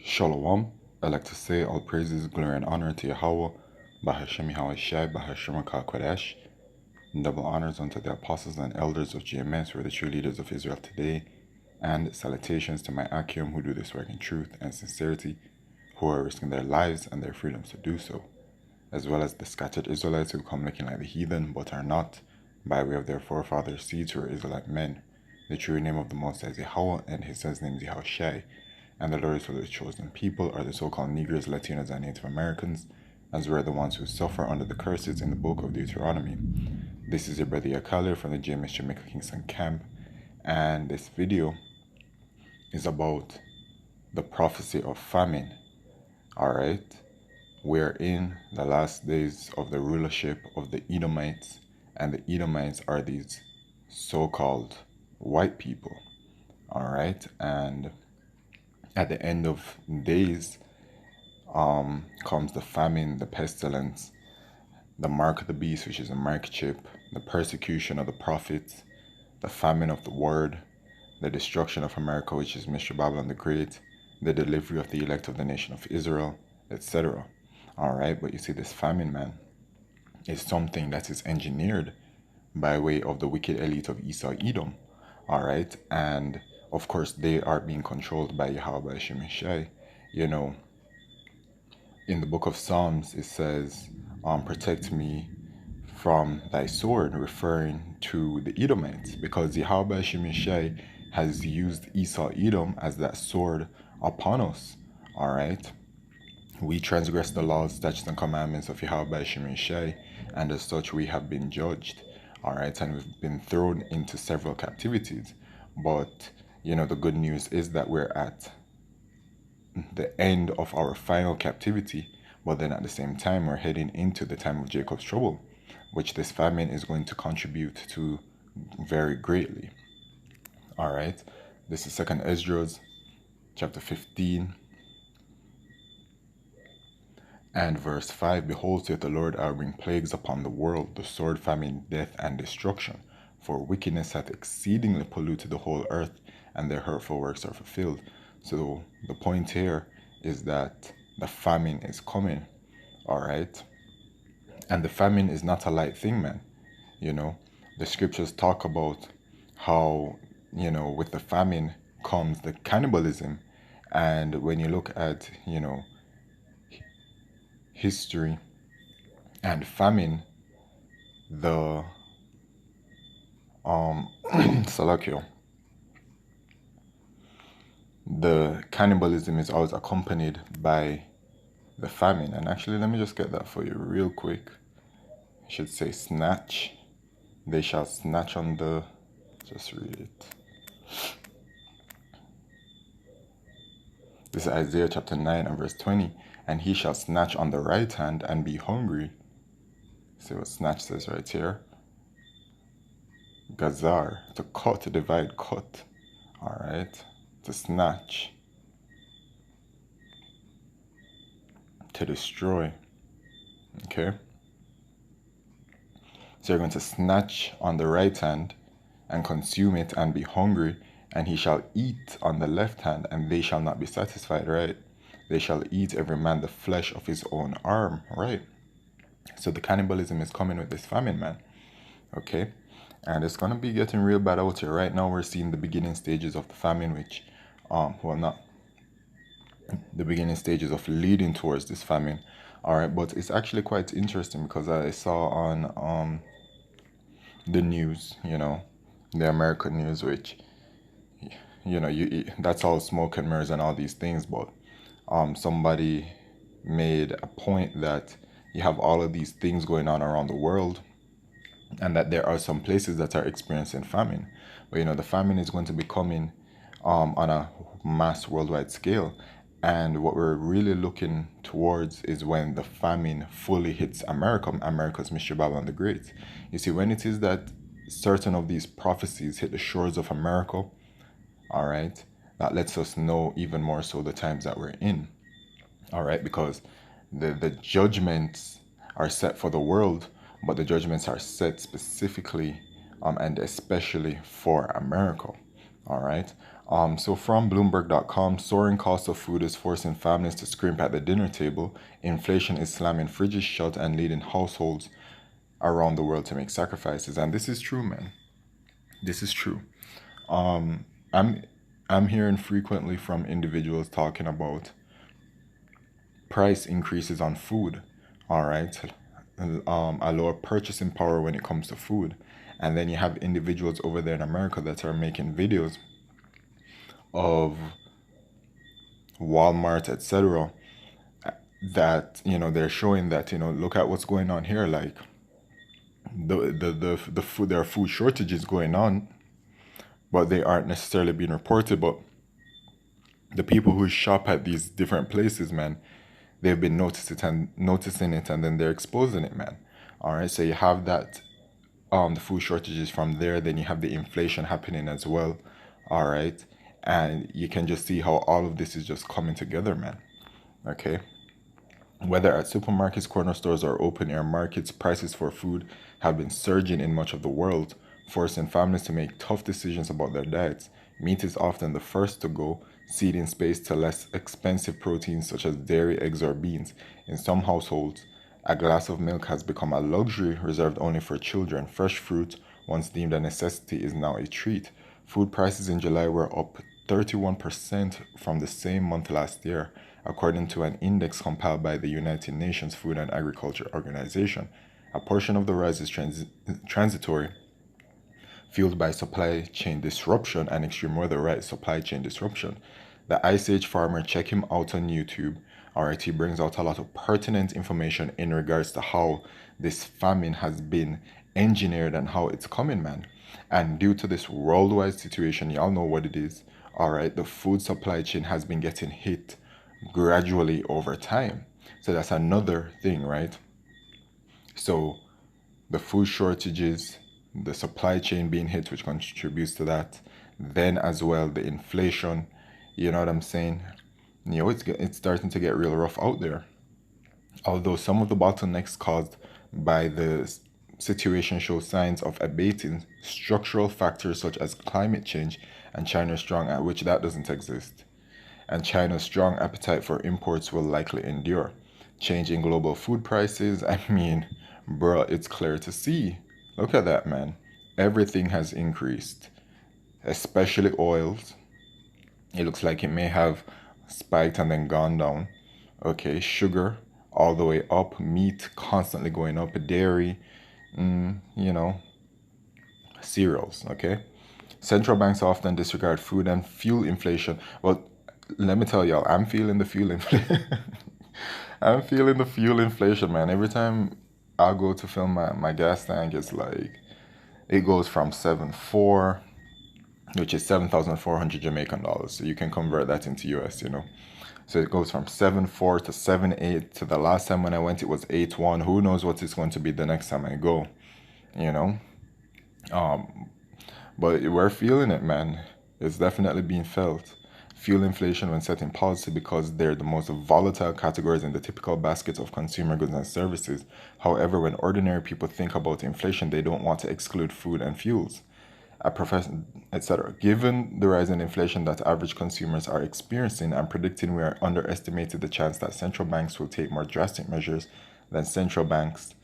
Shalom. I like to say all praises, glory, and honor to Yahweh, Bahashem Yahweh Shai, Bahashem Kodesh. Double honors unto the apostles and elders of GMS, who are the true leaders of Israel today, and salutations to my Akim who do this work in truth and sincerity, who are risking their lives and their freedoms to do so, as well as the scattered Israelites who come looking like the heathen but are not, by way of their forefathers' seeds who are Israelite men. The true name of the Most High is Yahweh, and his son's name is Yahweh Shai. And the Lord for the chosen people are the so-called Negroes, Latinos, and Native Americans, as we're the ones who suffer under the curses in the book of Deuteronomy. This is your brother Yakale from the JMS Jamaica Kingston camp, and this video is about the prophecy of famine. Alright, we're in the last days of the rulership of the Edomites, and the Edomites are these so-called white people. Alright, and at the end of days comes the famine, the pestilence, the mark of the beast, which is a microchip, the persecution of the prophets, the famine of the word, the destruction of America, which is Mr. Babylon the Great, the delivery of the elect of the nation of Israel, etc. Alright, but you see, this famine, man, is something that is engineered by way of the wicked elite of Esau Edom. Alright, and of course they are being controlled by Yahweh Shemeshai. You know, in the book of Psalms it says, protect me from thy sword, referring to the Edomites, because Yahweh Shemeshai has used Esau Edom as that sword upon us. Alright, we transgress the laws, statutes, and commandments of Yahweh Shemeshai, and as such we have been judged. Alright, and we've been thrown into several captivities. But, you know, the good news is that we're at the end of our final captivity, but then at the same time we're heading into the time of Jacob's trouble, which this famine is going to contribute to very greatly. Alright, this is 2nd Esdras chapter 15 and verse 5. Behold, saith the Lord, I will bring plagues upon the world, the sword, famine, death, and destruction. For wickedness hath exceedingly polluted the whole earth, and their hurtful works are fulfilled. So the point here is that the famine is coming. Alright, and the famine is not a light thing, man. You know, the scriptures talk about how, you know, with the famine comes the cannibalism. And when you look at, you know, history and famine, the Salakio, the cannibalism is always accompanied by the famine. And actually, let me just get that for you real quick. I should say snatch. They shall snatch on the, just read it. This is Isaiah chapter 9 and verse 20. And he shall snatch on the right hand and be hungry. See what snatch says right here. Gazar, to cut, to divide, cut. Alright, to snatch, to destroy. Okay, so you're going to snatch on the right hand and consume it and be hungry, and he shall eat on the left hand, and they shall not be satisfied, right? They shall eat every man the flesh of his own arm, right? So the cannibalism is coming with this famine, man. Okay, and it's gonna be getting real bad out here. Right now we're seeing the beginning stages of the famine, which well, not the beginning stages of leading towards this famine. All right, but it's actually quite interesting because I saw on the news, you know, the American news, which, you know, that's all smoke and mirrors and all these things, but somebody made a point that you have all of these things going on around the world, and that there are some places that are experiencing famine. But you know, the famine is going to be coming on a mass worldwide scale, and what we're really looking towards is when the famine fully hits America, America's Mr. Babylon the Great. You see, when it is that certain of these prophecies hit the shores of America, all right, that lets us know even more so the times that we're in. All right, because the judgments are set for the world, but the judgments are set specifically and especially for America. All right, So from Bloomberg.com, soaring cost of food is forcing families to scrimp at the dinner table. Inflation is slamming fridges shut and leading households around the world to make sacrifices. And this is true, man. This is true. Um, I'm I'm hearing frequently from individuals talking about price increases on food. All right, a lower purchasing power when it comes to food, and then you have individuals over there in America that are making videos of Walmart, etc. That they're showing that look at what's going on here. Like the food, there are food shortages going on, but they aren't necessarily being reported. But the people who shop at these different places, man, they've been noticing it, and then they're exposing it, man. All right, so you have that the food shortages from there, then you have the inflation happening as well. All right, and you can just see how all of this is just coming together, man. Okay, whether at supermarkets, corner stores, or open air markets, prices for food have been surging in much of the world, forcing families to make tough decisions about their diets. Meat is often the first to go, ceding space to less expensive proteins such as dairy, eggs, or beans. In some households, a glass of milk has become a luxury reserved only for children. Fresh fruit, once deemed a necessity, is now a treat. Food prices in July were up 31% from the same month last year, according to an index compiled by the United Nations Food and Agriculture Organization. A portion of the rise is transitory, fueled by supply chain disruption and extreme weather, right? Supply chain disruption. The Ice Age farmer, check him out on YouTube. Alright, he brings out a lot of pertinent information in regards to how this famine has been engineered and how it's coming, man. And due to this worldwide situation, y'all know what it is. Alright, the food supply chain has been getting hit gradually over time. So that's another thing, right? So the food shortages, the supply chain being hit, which contributes to that. Then as well, the inflation. You know what I'm saying? It's starting to get real rough out there. Although some of the bottlenecks caused by the situation show signs of abating, structural factors such as climate change and China's strong, which that doesn't exist, and China's strong appetite for imports will likely endure. Changing global food prices, I mean, bro, it's clear to see. Look at that, man. Everything has increased, especially oils. It looks like it may have spiked and then gone down. Okay, sugar all the way up, meat constantly going up, dairy, you know, cereals. Okay, central banks often disregard food and fuel inflation. Well, let me tell y'all, I'm feeling the fuel inflation. I'm feeling the fuel inflation, man. Every time I go to fill my gas tank, it's like it goes from 7.4, which is 7,400 Jamaican dollars. So you can convert that into US. So it goes from 7.4 to 7.8 to the last time when I went, it was 8.1. Who knows what it's going to be the next time I go, you know? But we're feeling it, man. It's definitely being felt. Fuel inflation when setting policy because they're the most volatile categories in the typical basket of consumer goods and services. However, when ordinary people think about inflation, they don't want to exclude food and fuels, a profession, etc. Given the rise in inflation that average consumers are experiencing, I'm predicting we are underestimated the chance that central banks will take more drastic measures than central banks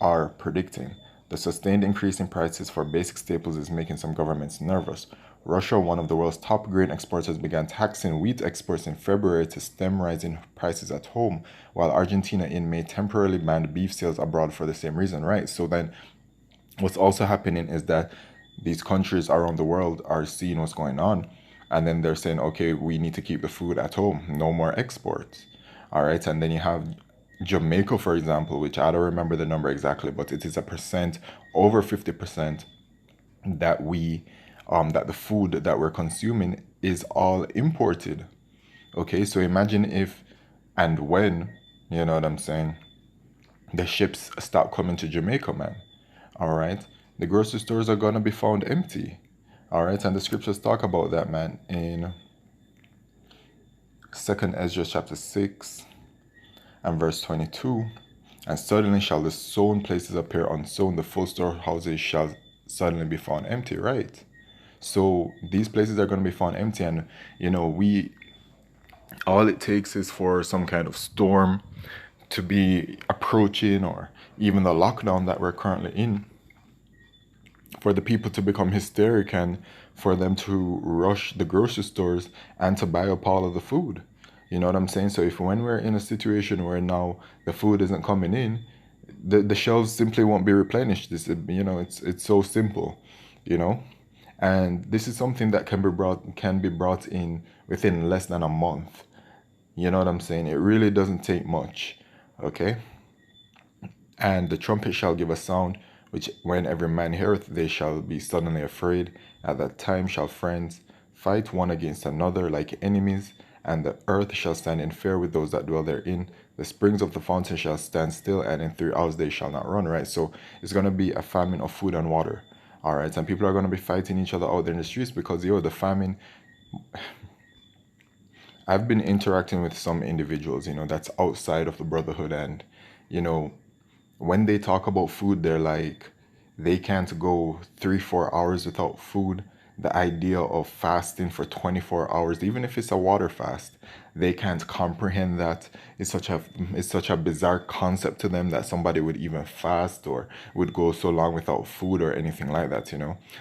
are predicting. The sustained increase in prices for basic staples is making some governments nervous. Russia, one of the world's top grain exporters, began taxing wheat exports in February to stem rising prices at home, while Argentina in May temporarily banned beef sales abroad for the same reason, right? So then what's also happening is that these countries around the world are seeing what's going on, and then they're saying, okay, we need to keep the food at home, no more exports. All right, and then you have Jamaica, for example, which I don't remember the number exactly, but it is a percent, over 50%, that that the food that we're consuming is all imported. Okay, so imagine if and when, you know what I'm saying, the ships stop coming to Jamaica, man. All right, the grocery stores are gonna be found empty. All right, and the scriptures talk about that, man, in Second Ezra chapter 6 and verse 22. And suddenly shall the sown places appear unsown, the full storehouses shall suddenly be found empty, right? So these places are going to be found empty, and we all it takes is for some kind of storm to be approaching, or even the lockdown that we're currently in, for the people to become hysteric and for them to rush the grocery stores and to buy up all of the food. You know what I'm saying? So if when we're in a situation where now the food isn't coming in, the shelves simply won't be replenished. It's so simple, you know? And this is something that can be brought in within less than a month. You know what I'm saying? It really doesn't take much. Okay? And the trumpet shall give a sound, which when every man heareth, they shall be suddenly afraid. At that time shall friends fight one against another like enemies, and the earth shall stand in fear with those that dwell therein. The springs of the fountain shall stand still, and in 3 hours they shall not run, right? So it's going to be a famine of food and water. All right. And people are going to be fighting each other out there in the streets because, the famine. I've been interacting with some individuals, that's outside of the brotherhood, and, you know, when they talk about food, they're like, they can't go 3, 4 hours without food. The idea of fasting for 24 hours, even if it's a water fast, they can't comprehend that. It's such a bizarre concept to them that somebody would even fast or would go so long without food or anything like that.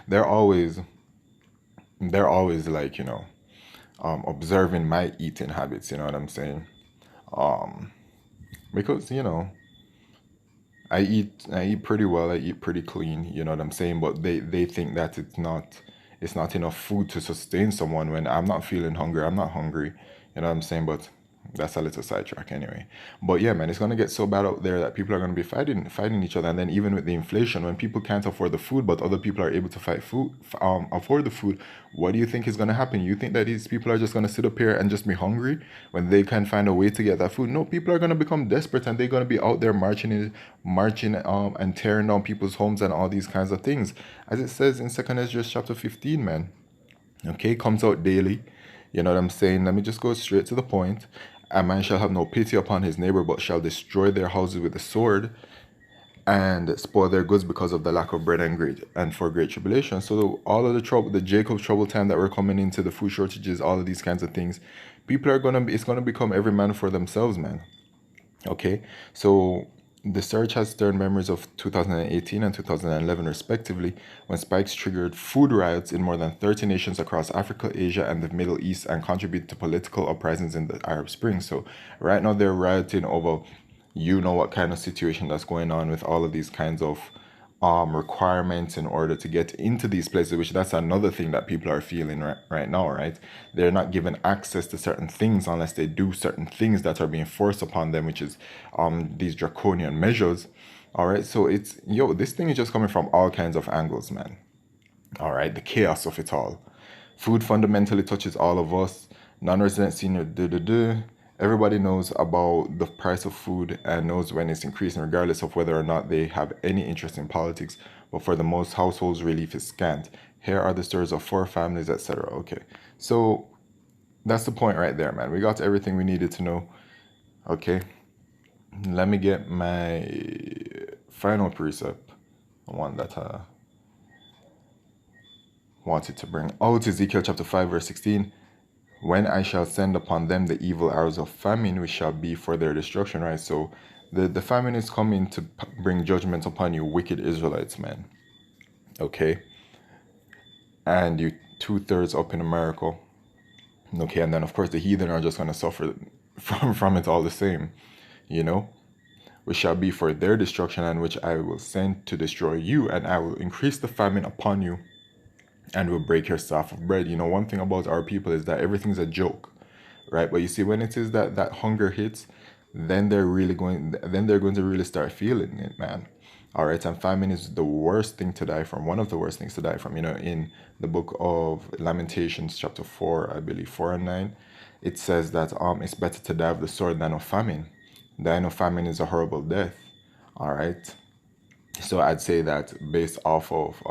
They're always they're always like, observing my eating habits, you know what I'm saying? Um, because, I eat pretty well. I eat pretty clean. You know what I'm saying? But they think that it's not enough food to sustain someone when I'm not feeling hungry. I'm not hungry. You know what I'm saying? But that's a little sidetrack anyway. But yeah, man, it's gonna get so bad out there that people are gonna be fighting each other. And then even with the inflation, when people can't afford the food, but other people are able to afford the food, what do you think is gonna happen? You think that these people are just gonna sit up here and just be hungry when they can find a way to get that food? No, people are gonna become desperate and they're gonna be out there marching and tearing down people's homes and all these kinds of things, as it says in Second Ezra chapter 15, man. Okay, comes out daily. You know what I'm saying? Let me just go straight to the point. A man shall have no pity upon his neighbor, but shall destroy their houses with the sword and spoil their goods because of the lack of bread and for great tribulation. So all of the trouble, the Jacob's trouble time that we're coming into, the food shortages, all of these kinds of things, it's gonna become every man for themselves, man. Okay, so the surge has stirred memories of 2018 and 2011, respectively, when spikes triggered food riots in more than 30 nations across Africa, Asia, and the Middle East and contributed to political uprisings in the Arab Spring. So, right now, they're rioting over what kind of situation that's going on with all of these kinds of requirements in order to get into these places, which that's another thing that people are feeling right now, right? They're not given access to certain things unless they do certain things that are being forced upon them, which is these draconian measures. All right, so this thing is just coming from all kinds of angles, man. All right, the chaos of it all. Food fundamentally touches all of us. Non-resident senior, everybody knows about the price of food and knows when it's increasing, regardless of whether or not they have any interest in politics. But for the most households, relief is scant. Here are the stories of 4 families, etc. Okay, so that's the point right there, man. We got everything we needed to know. Okay, let me get my final precept, one that wanted to bring out. Ezekiel chapter 5 verse 16. When I shall send upon them the evil arrows of famine, which shall be for their destruction, right? So the famine is coming to bring judgment upon you wicked Israelites, man. Okay, and you 2/3 up in America. Okay, and then of course the heathen are just going to suffer from it all the same, you know, which shall be for their destruction, and which I will send to destroy you, and I will increase the famine upon you and will break your staff of bread. One thing about our people is that everything's a joke, right? But you see, when it is that hunger hits, then they're going to really start feeling it, man. All right, and famine is the worst thing to die from, one of the worst things to die from. In the book of Lamentations, chapter 4, I believe 4 and 9, it says that it's better to die of the sword than of famine. Dying of famine is a horrible death. All right, so I'd say that based off of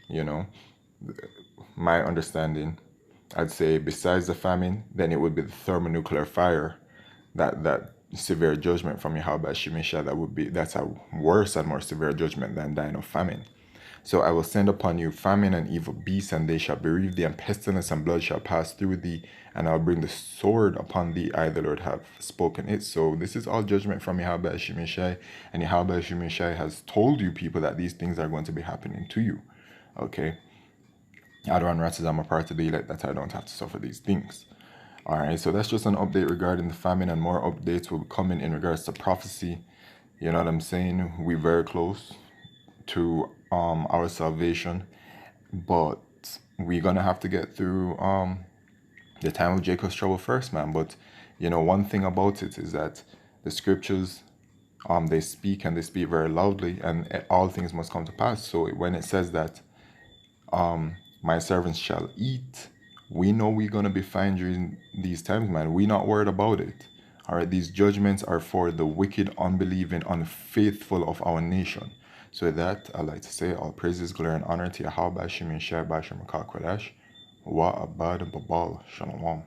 you know my understanding, I'd say besides the famine, then it would be the thermonuclear fire, that severe judgment from Yahweh Shemisha. That's a worse and more severe judgment than dying of famine. So I will send upon you famine and evil beasts, and they shall bereave thee, and pestilence and blood shall pass through thee, and I'll bring the sword upon thee. I, the Lord, have spoken it. So this is all judgment from Yahweh Shemeshai, and Yahweh Shemeshai has told you people that these things are going to be happening to you. Okay? Adon Rat says, I'm a part of the elect that I don't have to suffer these things. Alright, so that's just an update regarding the famine, and more updates will be coming in regards to prophecy. You know what I'm saying? We're very close to our salvation, but we're gonna have to get through the time of Jacob's trouble first, man. But you know, one thing about it is that the scriptures they speak, and they speak very loudly, and all things must come to pass. So when it says that my servants shall eat, we know we're gonna be fine during these times, man. We're not worried about it. All right, these judgments are for the wicked, unbelieving, unfaithful of our nation. So with that, I'd like to say all praises, glory, and honor to Yahweh Shemi Shai Bashar Makak Wa Abad Babal Shalom.